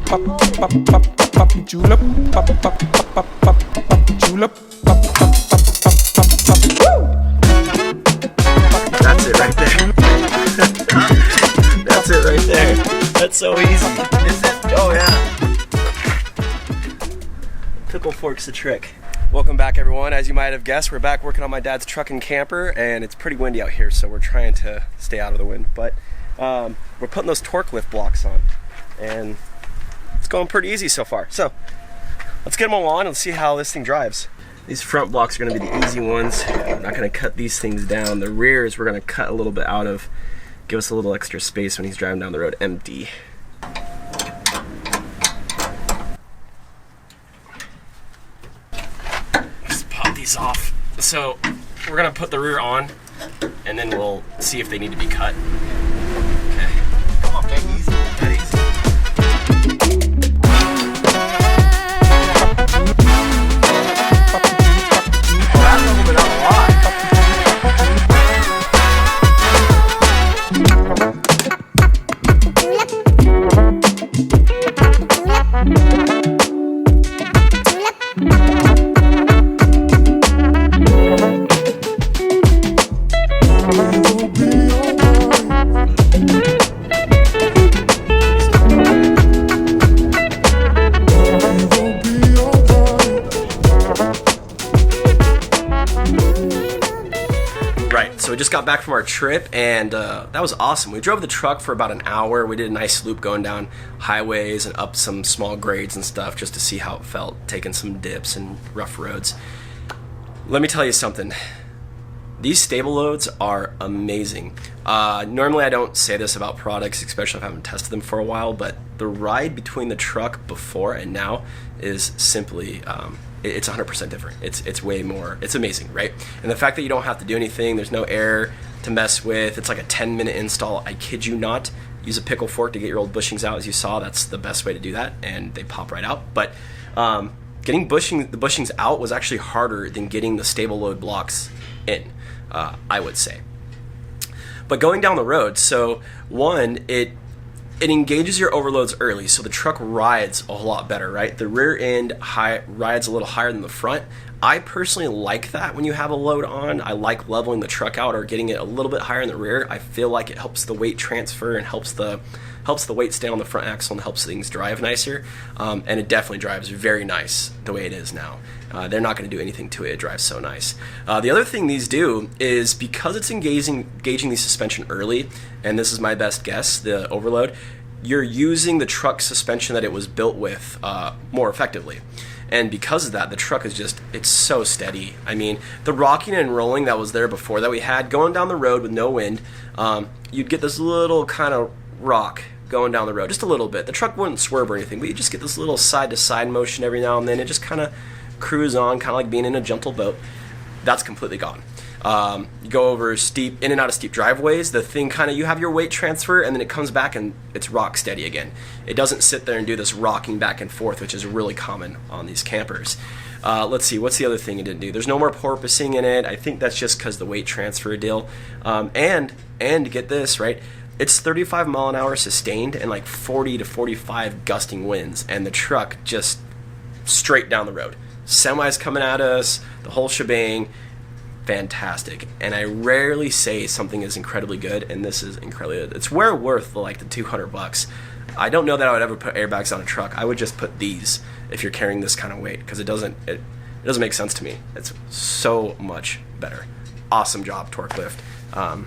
pop, pop, pop, pop, pop, julep, pop, pop, pop, pop, pop, pop, julep, pop, pop, pop, pop, pop, pop, woo! That's it right there. That's it right there. That's so easy. Is it? Oh yeah. Pickle fork's the trick. Welcome back, everyone. As you might have guessed, we're back working on my dad's truck and camper, and it's pretty windy out here, so we're trying to stay out of the wind. But we're putting those TorqueLift blocks on, and it's going pretty easy so far. So let's get them all on and see how this thing drives. These front blocks are going to be the easy ones. I'm not going to cut these things down. The rears we're going to cut a little bit out of, give us a little extra space when he's driving down the road empty. Just pop these off. So we're going to put the rear on, and then we'll see if they need to be cut. Okay. Come on, man, easy. That easy. So we just got back from our trip, and that was awesome. We drove the truck for about an hour. We did a nice loop going down highways and up some small grades and stuff just to see how it felt, taking some dips and rough roads. Let me tell you something. These stable loads are amazing. Normally I don't say this about products, especially if I haven't tested them for a while, but the ride between the truck before and now is simply it's 100% different. It's way more, it's amazing, right? And the fact that you don't have to do anything, there's no air to mess with, it's like a 10-minute install, I kid you not. Use a pickle fork to get your old bushings out, as you saw. That's the best way to do that, and they pop right out. But getting the bushings out was actually harder than getting the stable load blocks in, I would say. But going down the road, so one, it engages your overloads early, so the truck rides a whole lot better, right? The rear end rides a little higher than the front. I personally like that when you have a load on. I like leveling the truck out or getting it a little bit higher in the rear. I feel like it helps the weight transfer and helps the weight stay on the front axle and helps things drive nicer. And it definitely drives very nice the way it is now. They're not going to do anything to it. It drives so nice. The other thing these do is because it's engaging the suspension early, and this is my best guess, the overload, you're using the truck suspension that it was built with more effectively. And because of that, the truck is just, it's so steady. I mean, the rocking and rolling that was there before that we had, going down the road with no wind, you'd get this little kind of rock going down the road, just a little bit. The truck wouldn't swerve or anything, but you just get this little side-to-side motion every now and then. It just kind of cruise on, kind of like being in a gentle boat. That's completely gone. You go over in and out of steep driveways, the thing kind of, you have your weight transfer and then it comes back and it's rock steady again. It doesn't sit there and do this rocking back and forth, which is really common on these campers. Let's see, what's the other thing it didn't do? There's no more porpoising in it. I think that's just because the weight transfer deal. And get this, right? It's 35 mile an hour sustained and like 40 to 45 gusting winds, and the truck just straight down the road. Semis coming at us, the whole shebang. Fantastic. And I rarely say something is incredibly good, and this is incredibly good. It's well worth like the $200. I don't know that I would ever put airbags on a truck. I would just put these if you're carrying this kind of weight, because it doesn't make sense to me. It's so much better. Awesome job, TorqueLift.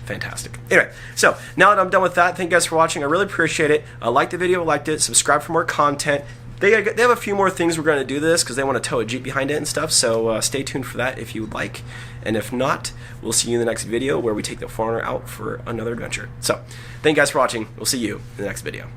Fantastic. Anyway, so now that I'm done with that, thank you guys for watching. I really appreciate it. Like the video, liked it, subscribe for more content. They have a few more things we're going to do this because they want to tow a Jeep behind it and stuff, so stay tuned for that if you would like. And if not, we'll see you in the next video where we take the 4Runner out for another adventure. So, thank you guys for watching. We'll see you in the next video.